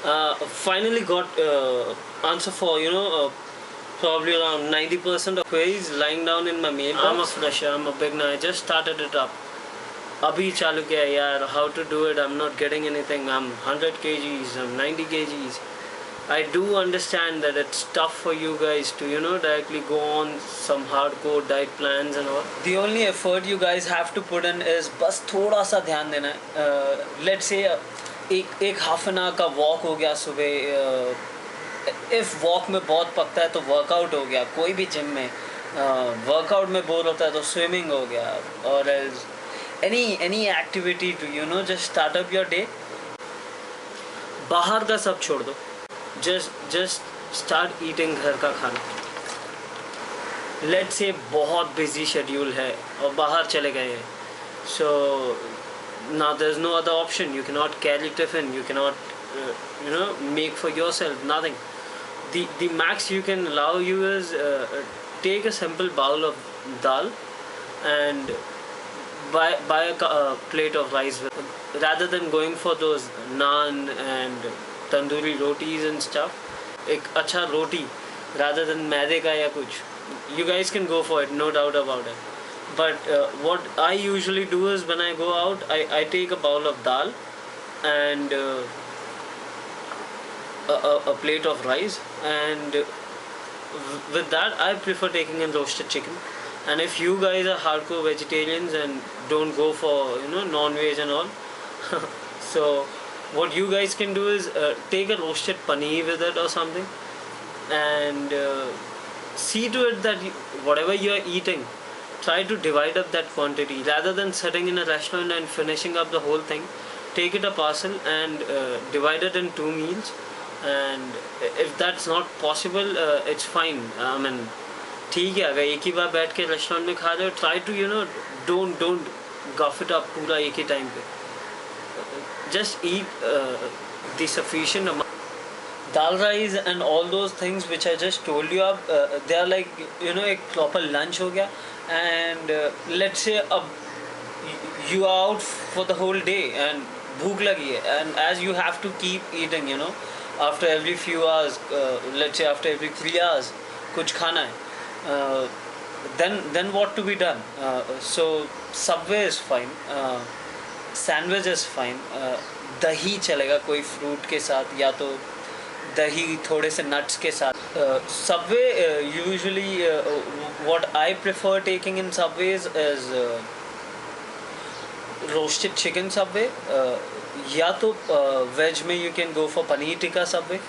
Finally got answer for probably around 90% of queries lying down in my mailbox. I'm a fresher, I'm a beginner, I just started it up. Abhi chalu kiya yaar, how to do it, I'm not getting anything. I'm 100 kgs, I'm 90 kgs. I do understand that it's tough for you guys to directly go on some hardcore diet plans and all. The only effort you guys have to put in is बस थोड़ा सा ध्यान देना है. Let's say एक half an hour का walk हो गया सुबह. If walk में बहुत पकता है तो workout हो गया. कोई भी gym में workout में बोर होता है तो swimming हो गया. Or else any activity to just start up your day. बाहर का सब छोड़ दो. just start eating घर का खाना. Let's say बहुत busy schedule है और बाहर चले गए हैं. So now there's no other option. You cannot carry tiffin. You cannot make for yourself nothing. The max you can allow you is take a simple bowl of dal and buy a plate of rice rather than going for those naan and tandoori rotis and stuff. एक अच्छा रोटी rather than मैदे का या कुछ. You guys can go for it, no doubt about it. But what I usually do is when I go out, I take a bowl of dal and a plate of rice, and with that I prefer taking in roasted chicken. And if you guys are hardcore vegetarians and don't go for non-veg and all, so what you guys can do is take a roasted paneer with it or something, and see to it that whatever you are eating, try to divide up that quantity rather than sitting in a restaurant and finishing up the whole thing. Take it a parcel and divide it in 2 meals. And if that's not possible, it's fine. I mean, ठीक है, अगर एक ही बार बैठ के restaurant में खा रहे हो, try to don't guff it up पूरा एक ही टाइम पे. Just eat the sufficient amount. Dal rice and all those things which I just told you up, they are like एक proper lunch हो गया. And let's say you are out for the whole day and भूख लगी है, and as you have to keep eating after every few hours, let's say after every 3 hours कुछ खाना है, then what to be done? So Subway is fine, sandwich is fine, दही चलेगा कोई fruit के साथ या तो दही थोड़े से नट्स के साथ. Subway usually what I prefer taking in Subways is roasted chicken Subway, या तो veg में you can go for paneer tikka Subway.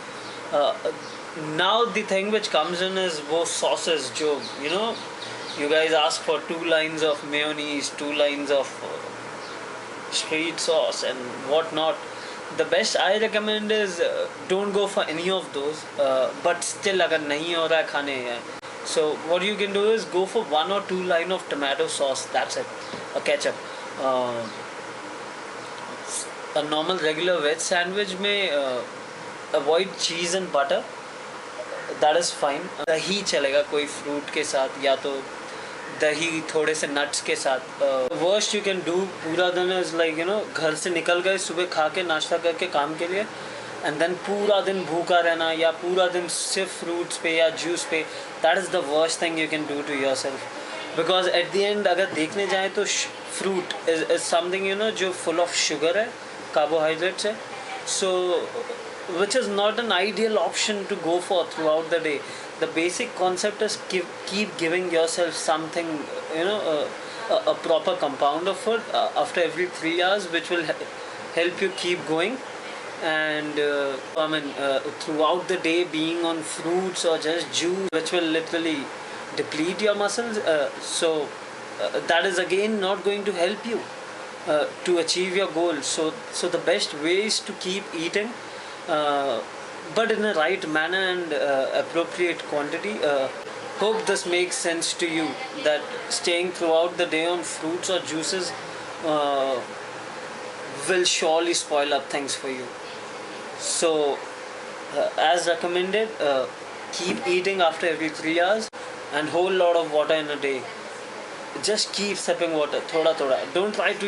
Now the thing which comes in is वो sauces जो you guys ask for 2 lines of mayonnaise, 2 lines of street sauce and whatnot. The best I recommend is don't go for any of those, but still अगर नहीं हो रहा है खाने हैं, so what you can do is go for 1 or 2 line of tomato sauce, that's it, a ketchup. A normal regular veg sandwich में avoid cheese and butter, that is fine. दही चलेगा कोई फ्रूट के साथ या तो दही थोड़े से नट्स के साथ. वर्स्ट यू कैन डू पूरा दिन इज लाइक घर से निकल गए सुबह खा के नाश्ता करके काम के लिए, एंड देन पूरा दिन भूखा रहना या पूरा दिन सिर्फ फ्रूट्स पे या जूस पे. That is the worst thing you can do to yourself, because at the end अगर देखने जाए तो फ्रूट इज समथिंग जो फुल ऑफ शुगर है, कार्बोहाइड्रेट्स है, so which is not an ideal option to go for throughout the day. The basic concept is keep giving yourself something, a proper compound of food after every 3 hours, which will help you keep going. And throughout the day being on fruits or just juice, which will literally deplete your muscles, so that is again not going to help you to achieve your goal. So the best way is to keep eating, but in a right manner and appropriate quantity. Hope this makes sense to you, that staying throughout the day on fruits or juices will surely spoil up things for you. So as recommended, keep eating after every 3 hours and whole lot of water in a day. Just keep sipping water thoda thoda. Don't try to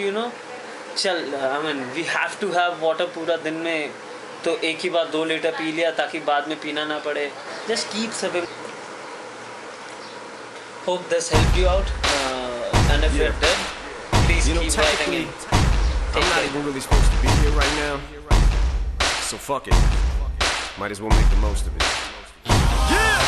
we have to have water पूरा दिन में तो एक ही बार 2 litre P लिया ताकि बाद में पीना ना पड़े. Just keep sipping. Hope this helped you out. And if it did, please keep writing in. I'm not even really supposed to be here right now. So fuck it. Might as well make the most of it. Yeah!